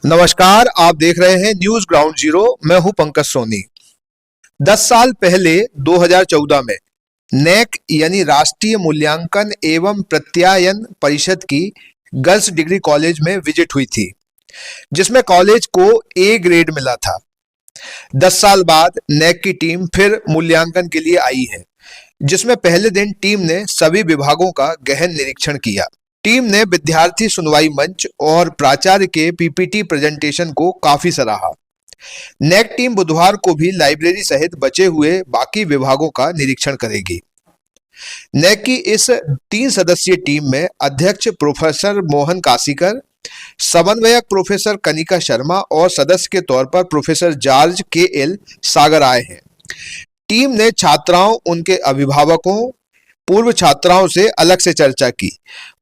नमस्कार, आप देख रहे हैं न्यूज ग्राउंड जीरो। मैं हूं पंकज सोनी। 10 साल पहले 2014 में नेक यानी राष्ट्रीय मूल्यांकन एवं प्रत्यायन परिषद की गर्ल्स डिग्री कॉलेज में विजिट हुई थी, जिसमें कॉलेज को ए ग्रेड मिला था। 10 साल बाद नेक की टीम फिर मूल्यांकन के लिए आई है, जिसमें पहले दिन टीम ने सभी विभागों का गहन निरीक्षण किया। टीम ने विद्यार्थी सुनवाई मंच और प्राचार्य के पीपीटी प्रेजेंटेशन को काफी सराहा। नेक टीम बुधवार को भी लाइब्रेरी सहित बचे हुए बाकी विभागों का निरीक्षण करेगी। नेक की इस 3 सदस्यीय टीम में अध्यक्ष प्रोफेसर मोहन कासीकर, समन्वयक प्रोफेसर कनिका शर्मा और सदस्य के तौर पर प्रोफेसर जॉर्ज के.एल. सागर आए हैं। टीम ने छात्राओं, उनके अभिभावकों, पूर्व छात्राओं से अलग से चर्चा की।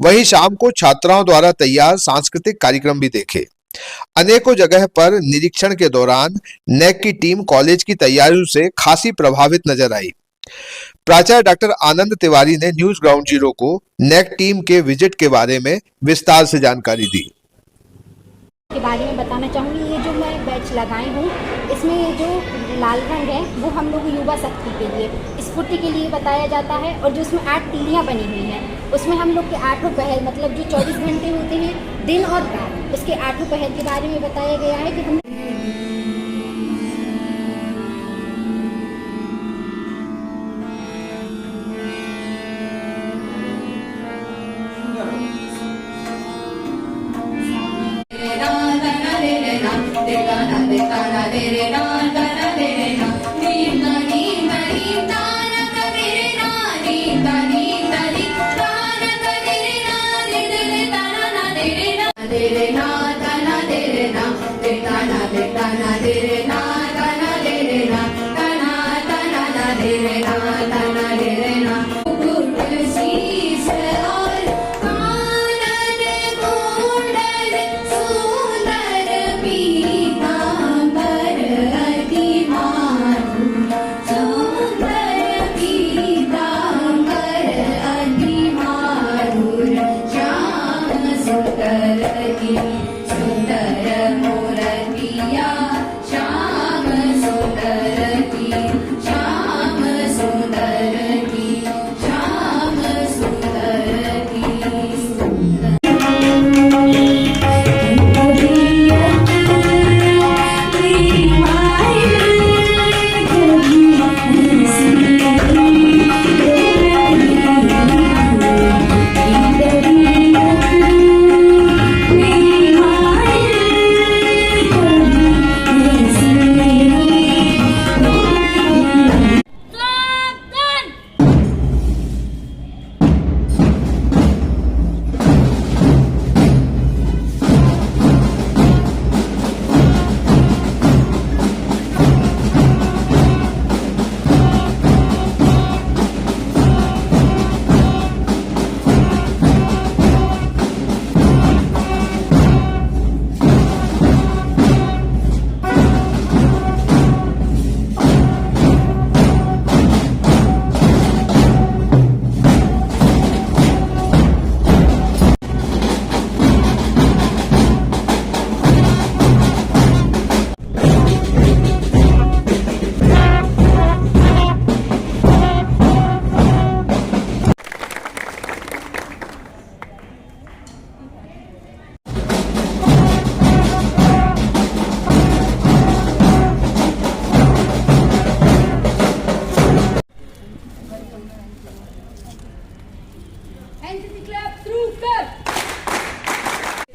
वहीं शाम को छात्राओं द्वारा तैयार सांस्कृतिक कार्यक्रम भी देखे। अनेकों जगह पर निरीक्षण के दौरान नेक की टीम कॉलेज की तैयारियों से खासी प्रभावित नजर आई। प्राचार्य डॉक्टर आनंद तिवारी ने न्यूज ग्राउंड जीरो को नेक टीम के विजिट के बारे में विस्तार से जानकारी दी। के बारे में बताना चाहूँगी। ये जो मैं बैच लगाई हूँ, इसमें ये जो लाल रंग है वो हम लोग युवा शक्ति के लिए, स्फूर्ति के लिए बताया जाता है। और जो उसमें 8 पीढ़ियाँ बनी हुई हैं, उसमें हम लोग के 8 पहर मतलब जो 24 घंटे होते हैं दिन और रात, उसके 8 पहर के बारे में बताया गया है कि हम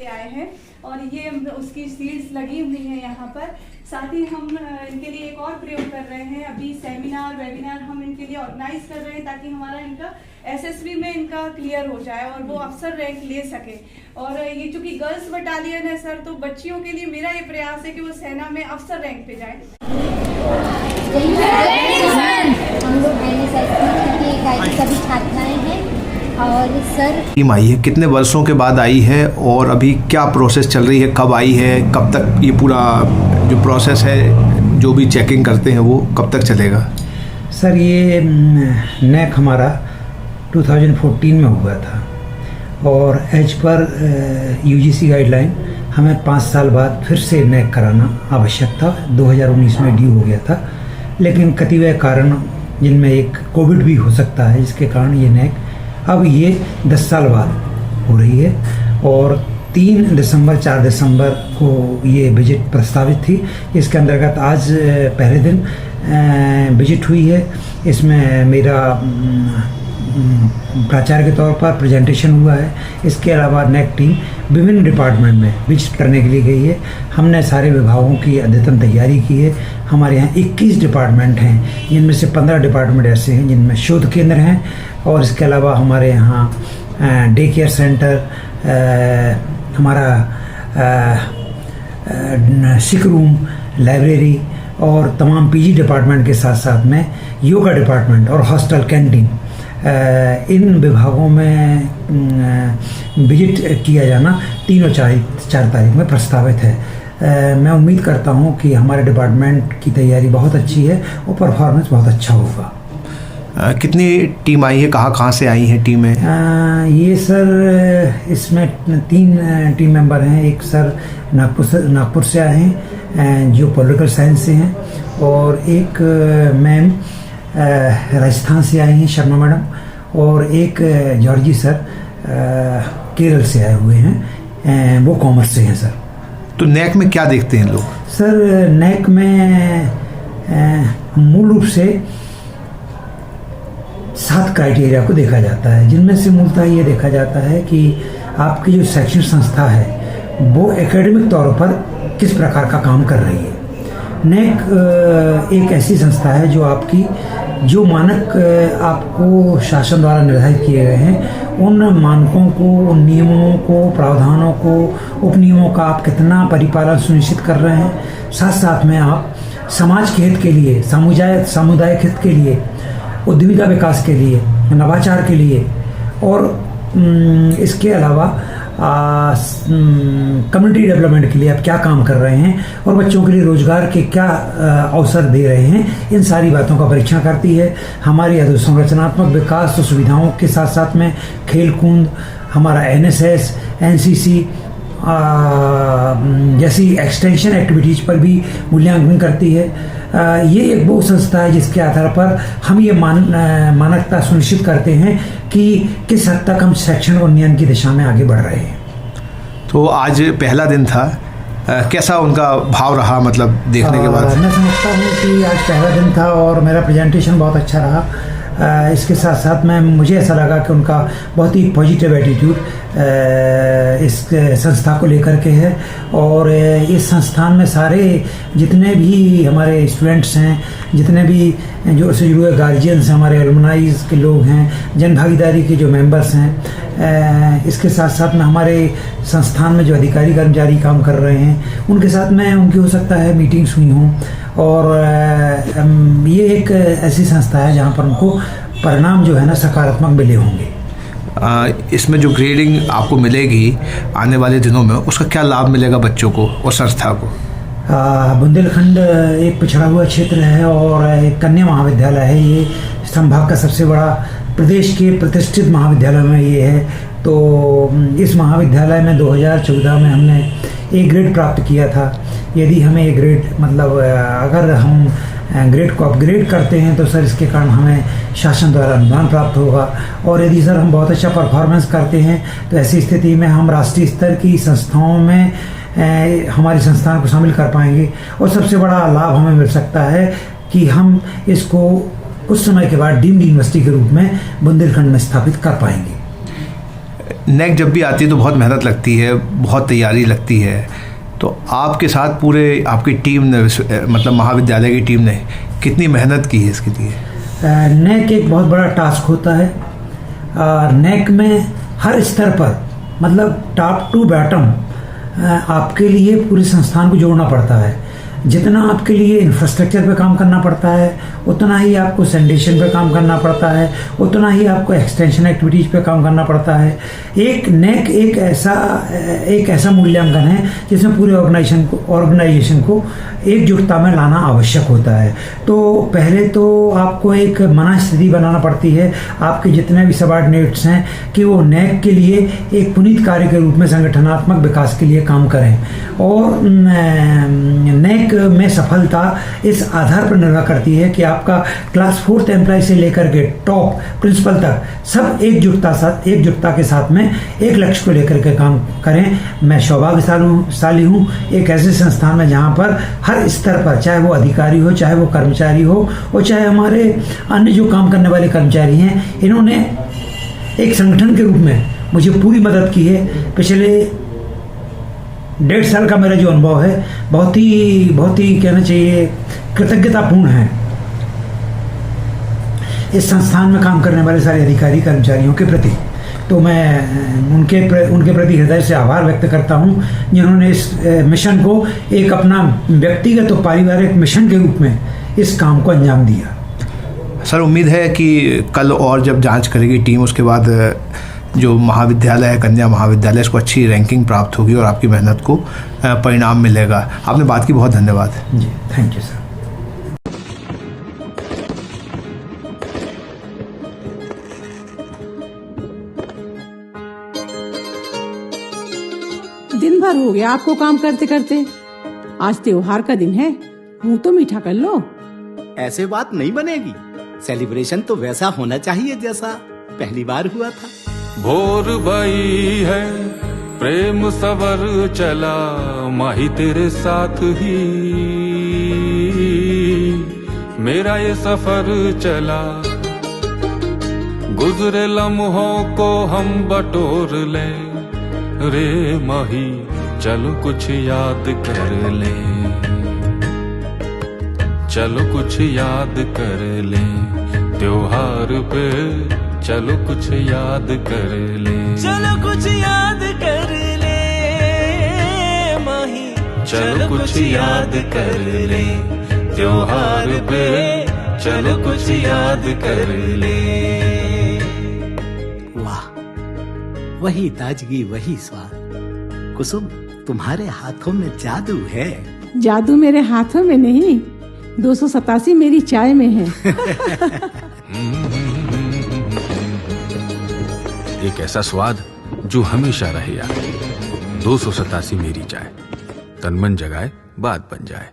आए हैं और ये उसकी सीड्स लगी हुई है यहाँ पर। साथ ही हम इनके लिए एक और प्रयोग कर रहे हैं। अभी सेमिनार वेबिनार हम इनके लिए ऑर्गेनाइज कर रहे हैं ताकि हमारा इनका एसएसबी में इनका क्लियर हो जाए और वो अफसर रैंक ले सके। और ये चूंकि गर्ल्स बटालियन है सर, तो बच्चियों के लिए मेरा ये प्रयास है कि वो सेना में अफसर रैंक पे जाए। हम लोग सभी छात्राएं हैं और सर टीम आई है, कितने वर्षों के बाद आई है और अभी क्या प्रोसेस चल रही है, कब आई है, कब तक ये पूरा जो प्रोसेस है, जो भी चेकिंग करते हैं वो कब तक चलेगा? सर ये नैक हमारा 2014 में हुआ था और एज पर यूजीसी गाइडलाइन हमें 5 साल बाद फिर से नैक कराना आवश्यक था। 2019 में ड्यू हो गया था, लेकिन कतिपय कारण जिनमें एक कोविड भी हो सकता है, जिसके कारण ये नैक अब ये 10 साल बाद हो रही है। और 3 दिसंबर 4 दिसंबर को ये विजिट प्रस्तावित थी। इसके अंतर्गत आज पहले दिन विजिट हुई है। इसमें मेरा प्राचार्य के तौर पर प्रेजेंटेशन हुआ है। इसके अलावा नैक टीम विभिन्न डिपार्टमेंट में विजिट करने के लिए गई है। हमने सारे विभागों की अद्यतन तैयारी की है। हमारे यहाँ 21 डिपार्टमेंट हैं, जिनमें से 15 डिपार्टमेंट ऐसे हैं जिनमें शोध केंद्र हैं, और इसके अलावा हमारे यहाँ डे केयर सेंटर, हमारा सिक रूम, लाइब्रेरी और तमाम पीजी डिपार्टमेंट के साथ साथ में योगा डिपार्टमेंट और हॉस्टल, कैंटीन, इन विभागों में विजिट किया जाना 3 और 4 तारीख में प्रस्तावित है। मैं उम्मीद करता हूं कि हमारे डिपार्टमेंट की तैयारी बहुत अच्छी है और परफॉर्मेंस बहुत अच्छा होगा। कितनी टीम आई है, कहाँ से आई हैं टीमें? ये सर इसमें 3 टीम मेंबर हैं। एक सर नागपुर से आए हैं जो पॉलिटिकल साइंस से हैं, और एक मैम राजस्थान से आई हैं, शर्मा मैडम, और एक जॉर्जी सर केरल से आए हुए हैं, वो कॉमर्स से हैं सर। तो नैक में क्या देखते हैं लोग? सर नैक में मूल रूप से 7 क्राइटेरिया को देखा जाता है, जिनमें से मूलतः ये देखा जाता है कि आपकी जो शैक्षणिक संस्था है वो एकेडमिक तौर पर किस प्रकार का काम कर रही है। नैक एक ऐसी संस्था है जो आपकी जो मानक आपको शासन द्वारा निर्धारित किए गए हैं, उन मानकों को, उन नियमों को, प्रावधानों को, उपनियमों का आप कितना परिपालन सुनिश्चित कर रहे हैं। साथ साथ में आप समाज के हित के लिए, सामुदायिक हित के लिए, उद्यमिता विकास के लिए, नवाचार के लिए, और इसके अलावा कम्युनिटी डेवलपमेंट के लिए आप क्या काम कर रहे हैं और बच्चों के लिए रोजगार के क्या अवसर दे रहे हैं, इन सारी बातों का परीक्षण करती है। हमारी अधोसंरचनात्मक विकास और सुविधाओं के साथ साथ में खेल कूद, हमारा NSS, NCC जैसी एक्सटेंशन एक्टिविटीज़ पर भी मूल्यांकन करती है। ये एक वो संस्था है जिसके आधार पर हम ये मानकता सुनिश्चित करते हैं कि किस हद तक हम शैक्षणिक उन्नयन की दिशा में आगे बढ़ रहे हैं। तो आज पहला दिन था, कैसा उनका भाव रहा, मतलब देखने के बाद? मैं समझता हूँ कि आज पहला दिन था और मेरा प्रेजेंटेशन बहुत अच्छा रहा। इसके साथ साथ में मुझे ऐसा लगा कि उनका बहुत ही पॉजिटिव एटीट्यूड इस संस्था को लेकर के है, और इस संस्थान में सारे जितने भी हमारे स्टूडेंट्स हैं, जितने भी जो से जुड़े गार्जियंस हैं, हमारे एलुमनाइज के लोग हैं, जन भागीदारी के जो मेंबर्स हैं, इसके साथ साथ में हमारे संस्थान में जो अधिकारी कर्मचारी काम कर रहे हैं, उनके साथ में उनकी हो सकता है मीटिंग्स हुई हों, और ये एक ऐसी संस्था है जहाँ पर उनको परिणाम जो है ना सकारात्मक मिले होंगे। इसमें जो ग्रेडिंग आपको मिलेगी आने वाले दिनों में, उसका क्या लाभ मिलेगा बच्चों को और संस्था को? बुंदेलखंड एक पिछड़ा हुआ क्षेत्र है और एक कन्या महाविद्यालय है। ये संभाग का सबसे बड़ा, प्रदेश के प्रतिष्ठित महाविद्यालयों में ये है। तो इस महाविद्यालय में 2014 में हमने A ग्रेड प्राप्त किया था। यदि हमें A ग्रेड मतलब अगर हम ग्रेड को अपग्रेड करते हैं तो सर इसके कारण हमें शासन द्वारा अनुदान प्राप्त होगा, और यदि सर हम बहुत अच्छा परफॉर्मेंस करते हैं तो ऐसी स्थिति में हम राष्ट्रीय स्तर की संस्थाओं में हमारी संस्थान को शामिल कर पाएंगे, और सबसे बड़ा लाभ हमें मिल सकता है कि हम इसको कुछ समय के बाद डीम्ड यूनिवर्सिटी के रूप में बुंदेलखंड में स्थापित कर पाएंगे। नैक जब भी आती है तो बहुत मेहनत लगती है, बहुत तैयारी लगती है, तो आपके साथ पूरे आपकी टीम ने, मतलब महाविद्यालय की टीम ने कितनी मेहनत की है इसके लिए? नैक एक बहुत बड़ा टास्क होता है। नैक में हर स्तर पर, मतलब टॉप टू बॉटम, आपके लिए पूरे संस्थान को जोड़ना पड़ता है। जितना आपके लिए इंफ्रास्ट्रक्चर पे काम करना पड़ता है, उतना ही आपको सैनिटेशन पे काम करना पड़ता है, उतना ही आपको एक्सटेंशन एक्टिविटीज़ पे काम करना पड़ता है। एक नेक एक ऐसा मूल्यांकन है जिसमें पूरे ऑर्गेनाइजेशन को एकजुटता में लाना आवश्यक होता है। तो पहले तो आपको एक मना स्थिति बनाना पड़ती है आपके जितने भी सबऑर्डिनेट्स हैं कि वो नेक के लिए एक पुनीत कार्य के रूप में संगठनात्मक विकास के लिए काम करें, और नेक में सफलता इस आधार पर निर्भर करती है कि आपका क्लास 4th एम्प्लॉय से लेकर के टॉप प्रिंसिपल तक सब एकजुटता के साथ में एक लक्ष्य को लेकर के काम करें। मैं सौभाग्यशाली हूँ एक ऐसे संस्थान में जहाँ पर हर स्तर पर, चाहे वो अधिकारी हो, चाहे वो कर्मचारी हो, और चाहे हमारे अन्य जो काम करने वाले कर्मचारी हैं, इन्होंने एक संगठन के रूप में मुझे पूरी मदद की है। पिछले 1.5 साल का मेरा जो अनुभव है बहुत ही कहना चाहिए कृतज्ञतापूर्ण है इस संस्थान में काम करने वाले सारे अधिकारी कर्मचारियों के प्रति। तो मैं उनके प्रति हृदय से आभार व्यक्त करता हूं जिन्होंने इस मिशन को एक अपना व्यक्तिगत और पारिवारिक मिशन के रूप में इस काम को अंजाम दिया। सर, उम्मीद है कि कल और जब जांच करेगी टीम, उसके बाद जो महाविद्यालय है, कन्या महाविद्यालय, इसको अच्छी रैंकिंग प्राप्त होगी और आपकी मेहनत को परिणाम मिलेगा। आपने बात की, बहुत धन्यवाद। जी, थैंक यू सर। दिन भर हो गया आपको काम करते करते, आज त्योहार का दिन है, मुंह तो मीठा कर लो। ऐसे बात नहीं बनेगी, सेलिब्रेशन तो वैसा होना चाहिए जैसा पहली बार हुआ था। भोर भई है, प्रेम सवर चला, माही तेरे साथ ही मेरा ये सफर चला। गुजरे लम्हों को हम बटोर ले, रे माही चलो कुछ याद कर ले, चलो कुछ याद कर ले, त्योहार पे चलो कुछ याद कर ले, चलो कुछ याद कर ले माही, चलो कुछ याद कर ले, त्योहार पे चलो कुछ याद कर ले। वाह, वही ताजगी, वही स्वाद। कुसुम, तुम्हारे हाथों में जादू है। जादू मेरे हाथों में नहीं, 287 मेरी चाय में है। एक ऐसा स्वाद जो हमेशा रहे याद। 287 मेरी चाय, तन मन जगाए, बात बन जाए।